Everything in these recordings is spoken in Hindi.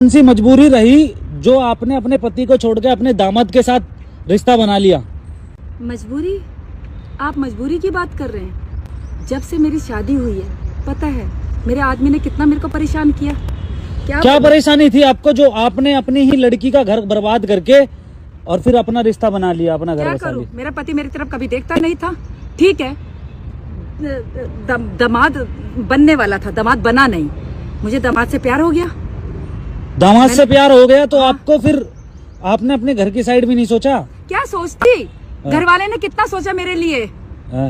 कौन सी मजबूरी रही जो आपने अपने पति को छोड़ के अपने दामाद के साथ रिश्ता बना लिया? मजबूरी? आप मजबूरी की बात कर रहे हैं? जब से मेरी शादी हुई है, पता है मेरे आदमी ने कितना मेरे को परेशान किया। क्या परेशानी थी आपको जो आपने अपनी ही लड़की का घर बर्बाद करके और फिर अपना रिश्ता बना लिया, अपना घर बसा लिया? मेरा पति मेरी तरफ कभी देखता नहीं था। ठीक है, दामाद बनने वाला था, दामाद बना नहीं। मुझे दामाद से प्यार हो गया। दामाद से प्यार हो गया तो आपको फिर आपने अपने घर की साइड भी नहीं सोचा? क्या सोचती, घर वाले ने कितना सोचा मेरे लिए। तो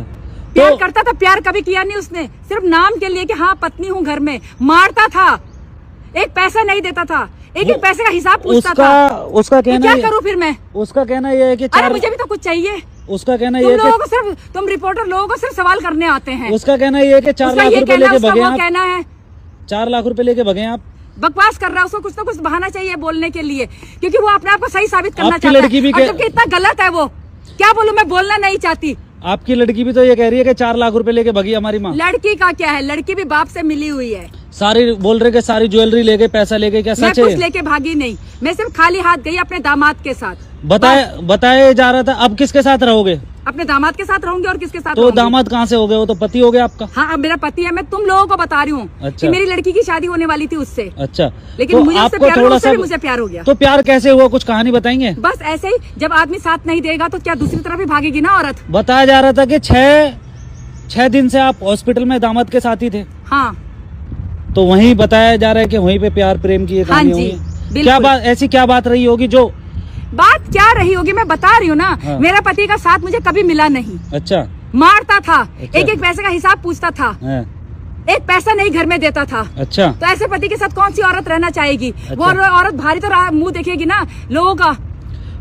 प्यार करता था, प्यार कभी किया नहीं उसने। सिर्फ नाम के लिए कि हाँ पत्नी हूँ घर में। मारता था, एक पैसा नहीं देता था, एक एक पैसे का हिसाब पूछता था। उसका कहना क्या करूँ फिर मैं? उसका कहना यह है कि अरे मुझे भी तो कुछ चाहिए। उसका कहना यह है कि तुम रिपोर्टर लोगों को सिर्फ सवाल करने आते हैं। उसका कहना यह है कि 4 लाख रुपए लेके भगे आप। कहना है 4 लाख रुपए लेके भगे आप। बकवास कर रहा है, उसको कुछ ना कुछ बहाना चाहिए बोलने के लिए, क्योंकि वो अपने आप को सही साबित करना आपकी चाहता लड़की है। भी और जबकि इतना गलत है वो। क्या बोलूं, मैं बोलना नहीं चाहती। आपकी लड़की भी तो ये कह रही है कि 4 लाख रुपए लेके भगी हमारी माँ। लड़की का क्या है, लड़की भी बाप से मिली हुई है। सारी बोल रहे कि सारी ज्वेलरी लेके पैसा लेके, क्या सच है? मैं कुछ लेके भागी नहीं, मैं सिर्फ खाली हाथ गई अपने दामाद के साथ। बताया जा रहा था। अब किसके साथ रहोगे? अपने दामाद के साथ रहूंगी। और किसके साथ तो दामाद कहाँ से हो गए? वो तो पति हो गया आपका। हाँ, अब मेरा पति है। मैं तुम लोगों को बता रही हूँ अच्छा। कि मेरी लड़की की शादी होने वाली थी उससे। अच्छा, लेकिन तो मुझे उससे आपको प्यार थोड़ा उससे सा भी मुझे प्यार हो गया। तो प्यार कैसे हुआ, कुछ कहानी बताएंगे? बस ऐसे ही, जब आदमी साथ नहीं देगा तो क्या दूसरी तरफ भी भागेगी ना औरत। बताया जा रहा था कि 6 दिन से आप हॉस्पिटल में दामाद के साथ ही थे। हाँ, तो वहीं बताया जा रहा है कि वहीं पे प्यार प्रेम की कहानी होगी। क्या बात, ऐसी क्या बात रही होगी? जो बात क्या रही होगी मैं बता रही हूँ ना। हाँ। मेरा पति का साथ मुझे कभी मिला नहीं। अच्छा। मारता था। अच्छा। एक एक पैसे का हिसाब पूछता था। हाँ। एक पैसा नहीं घर में देता था। अच्छा। तो ऐसे पति के साथ कौन सी औरत रहना चाहेगी? अच्छा। वो औरत भारी तो मुंह देखेगी ना लोगों का।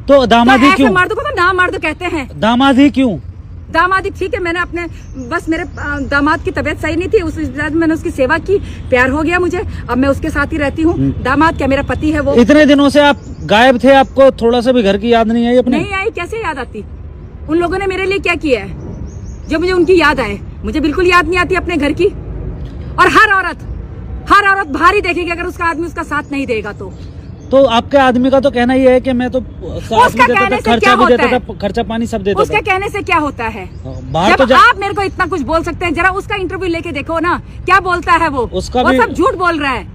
तो दामाद ही क्यों? मर्द को तो ना मर्द कहते हैं। दामाद ही क्यों? दामाद ही ठीक है। मैंने अपने बस मेरे दामाद की तबीयत सही नहीं थी, उस वजह से मैंने उसकी सेवा की, प्यार हो गया मुझे। अब मैं उसके साथ ही रहती हूँ। दामाद क्या, मेरा पति है वो। इतने दिनों से आप गायब थे, आपको थोड़ा सा भी घर की याद नहीं आई अपने? नहीं आई, कैसे याद आती? उन लोगों ने मेरे लिए क्या किया है जो मुझे उनकी याद आए? मुझे बिल्कुल याद नहीं आती अपने घर की। और हर औरत भारी देखेगी अगर उसका आदमी उसका साथ नहीं देगा तो आपके आदमी का तो कहना ये है कि मैं तो साथ भी देता था, खर्चा भी देता था, खर्चा पानी सब देता था। उसके कहने से क्या होता है? बाहर जब आप मेरे को इतना कुछ बोल सकते हैं, जरा उसका इंटरव्यू लेके देखो ना, क्या बोलता है वो। उसका वो भी सब झूठ बोल रहा है।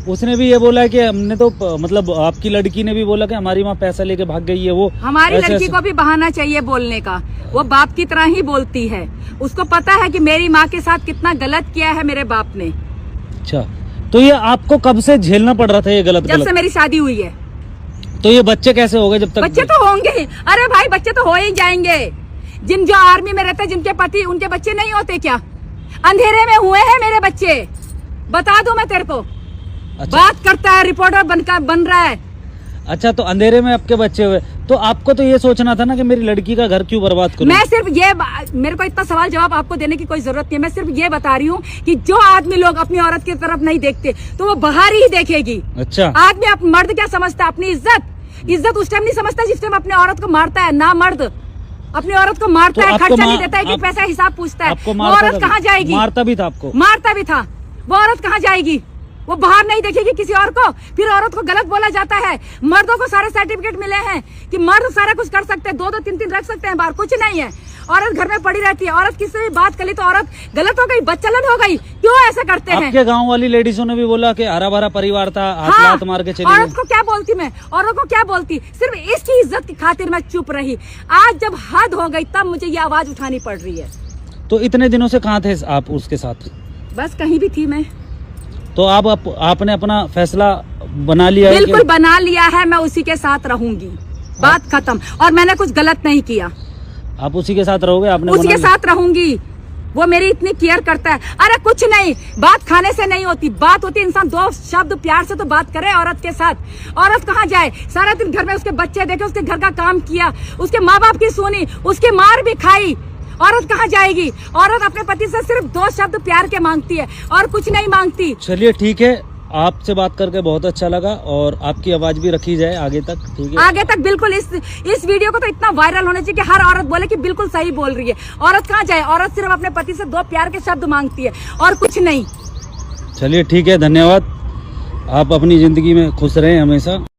उसने भी ये बोला है कि हमने तो मतलब आपकी लड़की ने भी बोला कि हमारी माँ पैसा लेके भाग गई है। वो हमारी लड़की को भी बहाना चाहिए बोलने का। वो बाप की तरह ही बोलती है। उसको पता है कि मेरी माँ के साथ कितना गलत किया है मेरे बाप ने। अच्छा, तो ये आपको कब से झेलना पड़ रहा था ये गलत? जब से मेरी शादी हुई है। तो ये बच्चे कैसे हो गए जब तक? बच्चे तो होंगे। अरे भाई, बच्चे तो हो ही जाएंगे। जो आर्मी में रहते, जिनके पति, उनके बच्चे नहीं होते क्या? अंधेरे में हुए हैं मेरे बच्चे, बता दूं मैं तेरे को। अच्छा। बात करता है, रिपोर्टर बन रहा है। अच्छा, तो अंधेरे में आपके बच्चे हुए, तो आपको तो ये सोचना था ना कि मेरी लड़की का घर क्यों बर्बाद करूं? मैं सिर्फ ये, मेरे को इतना सवाल जवाब आपको देने की कोई जरूरत नहीं है। मैं सिर्फ ये बता रही हूँ कि जो आदमी लोग अपनी औरत की तरफ नहीं देखते तो वो बाहर ही देखेगी। अच्छा। आदमी मर्द क्या समझता है? अपनी इज्जत उस टाइम नहीं समझता जिस टाइम अपने औरत को मारता है। ना मर्द अपनी औरत को मारता है, खर्चा नहीं देता है, पैसा हिसाब पूछता है। वो औरत कहाँ जाएगी? मारता भी था आपको? मारता भी था। वो औरत कहाँ जाएगी? वो बाहर नहीं देखेगी किसी और को। फिर औरत को गलत बोला जाता है। मर्दों को सारे सर्टिफिकेट मिले हैं कि मर्द सारा कुछ कर सकते हैं, 2-2 3-3 रख सकते हैं बाहर, कुछ नहीं है। औरत घर में पड़ी रहती है। औरत किसी से भी बात कर ली तो औरत गलत हो गई, बच्चलन हो गई। क्यों ऐसा करते हैं? आपके गांव वाली लेडीजों ने भी बोला कि हरा भरा परिवार था, हाथ मार के चली गई। औरत को क्या बोलती मैं? औरत को क्या बोलती? सिर्फ इसकी इज्जत की खातिर मैं चुप रही। आज जब हद हो गई तब मुझे ये आवाज उठानी पड़ रही है। तो इतने दिनों से कहाँ थे आप उसके साथ? बस कहीं भी थी मैं। तो आपने अपना फैसला बना लिया? बिल्कुल बना लिया है, मैं उसी के साथ रहूंगी। बात खत्म। और मैंने कुछ गलत नहीं किया। आप उसी के साथ रहोगे? आपने उसी के साथ रहूंगी। वो मेरी इतनी केयर करता है। अरे कुछ नहीं, बात खाने से नहीं होती, बात होती इंसान 2 शब्द प्यार से तो बात करे औरत के साथ। औरत कहाँ जाए? सारा दिन घर में उसके बच्चे देखे, उसके घर का काम किया, उसके माँ बाप की सुनी, उसकी मार भी खाई। औरत कहाँ जाएगी? औरत अपने पति से सिर्फ 2 शब्द प्यार के मांगती है और कुछ नहीं मांगती। चलिए ठीक है, आपसे बात करके बहुत अच्छा लगा और आपकी आवाज भी रखी जाए आगे तक, ठीक है? आगे तक बिल्कुल। इस वीडियो को तो इतना वायरल होना चाहिए कि हर औरत बोले कि बिल्कुल सही बोल रही है। औरत कहाँ जाए? औरत सिर्फ अपने पति से 2 प्यार के शब्द मांगती है और कुछ नहीं। चलिए ठीक है, धन्यवाद। आप अपनी जिंदगी में खुश रहें हमेशा।